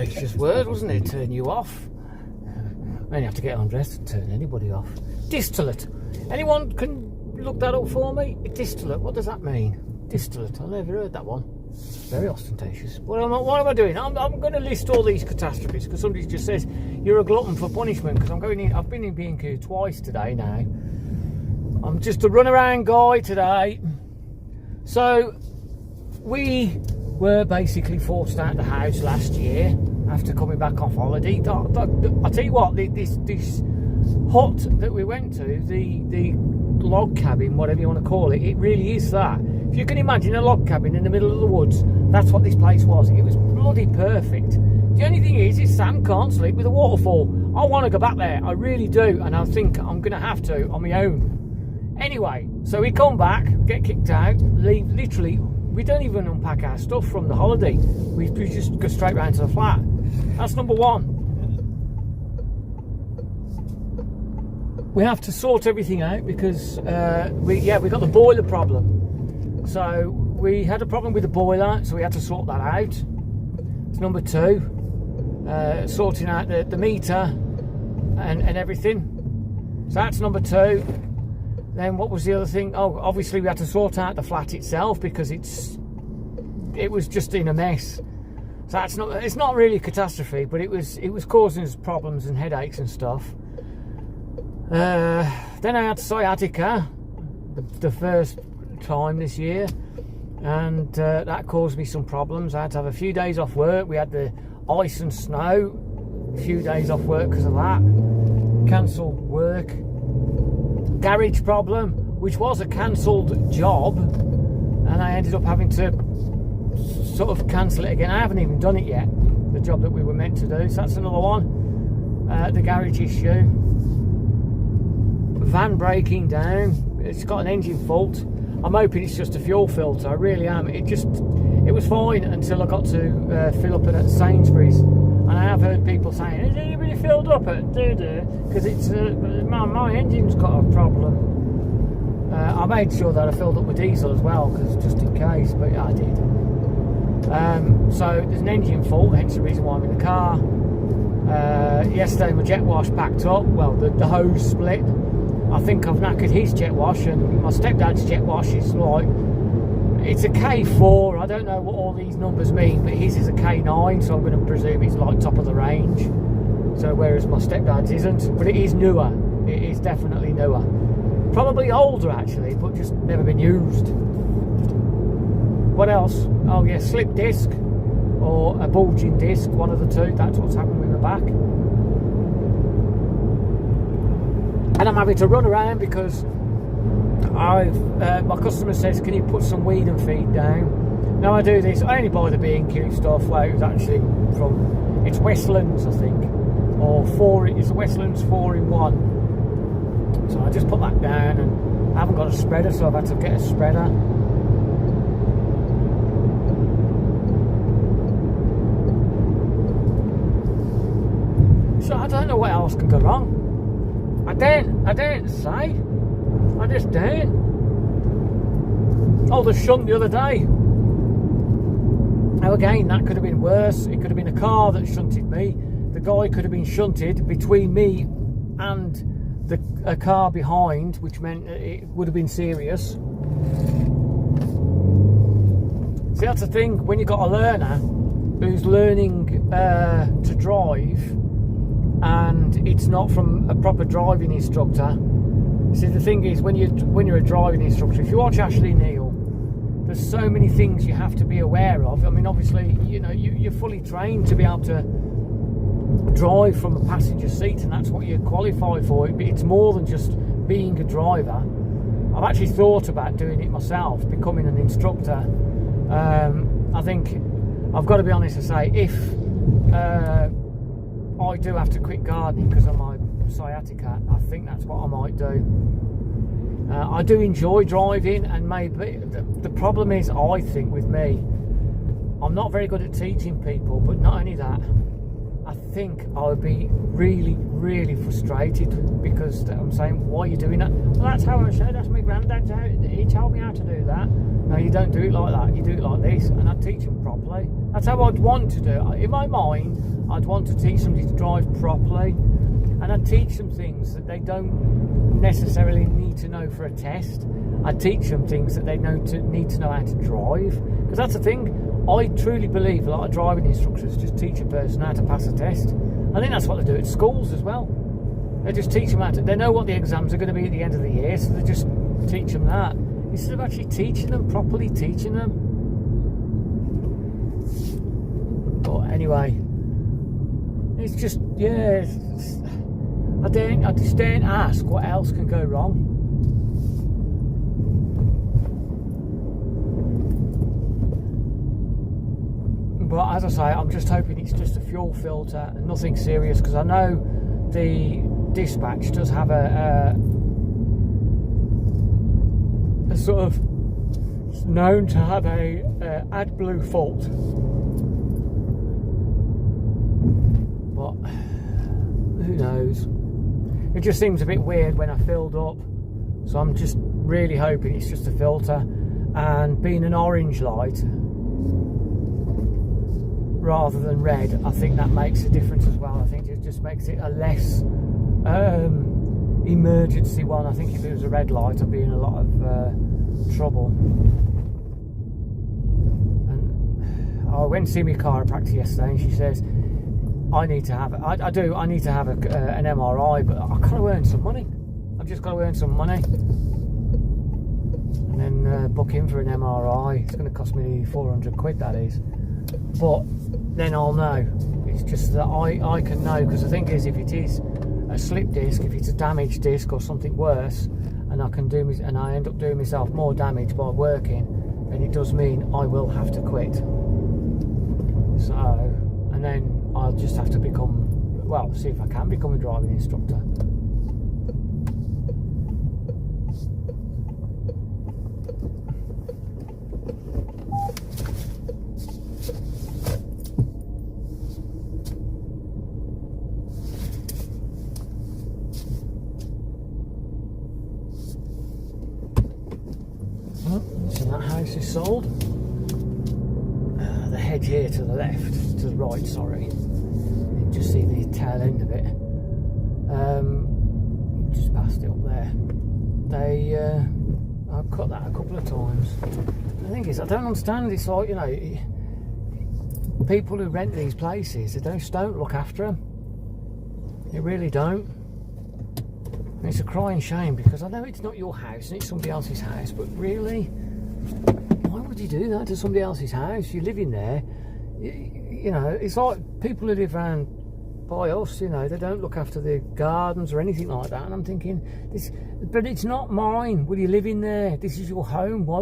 audacious word, wasn't it? Turn you off. I only have to get undressed and turn anybody off. Distillate. Anyone can look that up for me? Distillate, what does that mean? Distillate, I've never heard that one. Very ostentatious. What am I doing? I'm going to list all these catastrophes because somebody just says you're a glutton for punishment because I've been in B&Q twice today now. I'm just a runaround guy today. So we were basically forced out of the house last year after coming back off holiday. I tell you what, this hut that we went to, the log cabin, whatever you want to call it, it really is that. If you can imagine a log cabin in the middle of the woods, that's what this place was. It was bloody perfect. The only thing is Sam can't sleep with a waterfall. I want to go back there, I really do, and I think I'm going to have to on my own. Anyway, so we come back, get kicked out, leave, literally, we don't even unpack our stuff from the holiday. We just go straight round to the flat. That's number one. We have to sort everything out because we got the boiler problem. So we had a problem with the boiler, so we had to sort that out. It's number two. Sorting out the meter and everything. So that's number two. Then what was the other thing? Oh, obviously we had to sort out the flat itself because it was just in a mess. So it's not really a catastrophe, but it was causing us problems and headaches and stuff. Then I had sciatica the first time this year, and that caused me some problems. I had to have a few days off work. We had the ice and snow, a few days off work because of that. Cancelled work. Garage problem, which was a cancelled job, and I ended up having to sort of cancel it again. I haven't even done it yet, the job that we were meant to do, so that's another one. The garage issue. Van breaking down, it's got an engine fault. I'm hoping it's just a fuel filter, I really am. It was fine until I got to fill up at Sainsbury's, and I have heard people saying, is it really filled up at because it's my engine's got a problem. I made sure that I filled up with diesel as well, because just in case, but yeah, I did. So there's an engine fault, hence the reason why I'm in the car. Yesterday my jet wash packed up, well the hose split. I think I've knackered his jet wash, and my stepdad's jet wash is like, it's a K4, I don't know what all these numbers mean, but his is a K9, so I'm going to presume it's like top of the range. So whereas my stepdad's isn't, but it is newer, it is definitely newer. Probably older actually, but just never been used. What else? Oh yeah, slip disc or a bulging disc, one of the two, that's what's happened with my back. And I'm having to run around because my customer says, can you put some weed and feed down? Now I do this, I only buy the B&Q stuff. Well, it was actually from, it's Westlands I think, or it's Westlands 4-in-1. So I just put that down, and I haven't got a spreader, so I've had to get a spreader. So I don't know what else can go wrong. I don't say. I just don't. Oh, the shunt the other day. Now again, that could have been worse. It could have been a car that shunted me. The guy could have been shunted between me and a car behind, which meant it would have been serious. See, that's the thing, when you've got a learner who's learning to drive, and it's not from a proper driving instructor. See, the thing is, when you're a driving instructor, if you watch Ashley Neal, there's so many things you have to be aware of. I mean, obviously, you know, you're fully trained to be able to drive from a passenger seat, and that's what you qualify for. It's more than just being a driver. I've actually thought about doing it myself, becoming an instructor. I think I've got to be honest and say, if I do have to quit gardening because of my sciatica, I think that's what I might do. I do enjoy driving, and maybe the problem is, I think with me, I'm not very good at teaching people, but not only that, I think I would be really, really frustrated because I'm saying, why are you doing that? Well, that's how I showed, that's my granddad's how, he told me how to do that. No, you don't do it like that, you do it like this, and I'd teach them properly. That's how I'd want to do it. In my mind, I'd want to teach somebody to drive properly, and I'd teach them things that they don't necessarily need to know for a test. I'd teach them things that they need to know how to drive, because that's the thing. I truly believe a lot of driving instructors just teach a person how to pass a test. I think that's what they do at schools as well. They just teach them how to, they know what the exams are going to be at the end of the year, so they just teach them that, instead of actually teaching them, properly teaching them. But anyway, it's just, yeah, I just don't ask what else can go wrong. But as I say, I'm just hoping it's just a fuel filter and nothing serious, because I know the dispatch does have a sort of, it's known to have a AdBlue fault. But who knows? It just seems a bit weird when I filled up, so I'm just really hoping it's just a filter. And being an orange light rather than red, I think that makes a difference as well. I think it just makes it a less emergency one. I think if it was a red light, I'd be in a lot of trouble. And I went to see my chiropractor yesterday, and she says I need to have I need to have an MRI, but I've got to earn some money. I've just got to earn some money, and then book in for an MRI. It's going to cost me 400 quid, that is. But then I'll know. It's just that I can know, because the thing is, if it is a slip disc, if it's a damaged disc or something worse, and I end up doing myself more damage by working, then it does mean I will have to quit. So, and then I'll just have to see if I can become a driving instructor. So that house is sold. The hedge here to the left, to the right, sorry. You can just see the tail end of it. Just past it up there. I've cut that a couple of times. The thing is, I don't understand. It's like, you know, people who rent these places, they just don't look after them. They really don't. And it's a crying shame, because I know it's not your house and it's somebody else's house, but really, why would you do that to somebody else's house? You're living there, you know. It's like people who live around by us, you know, they don't look after the gardens or anything like that, and I'm thinking, but it's not mine. Will you live in there? This is your home. Why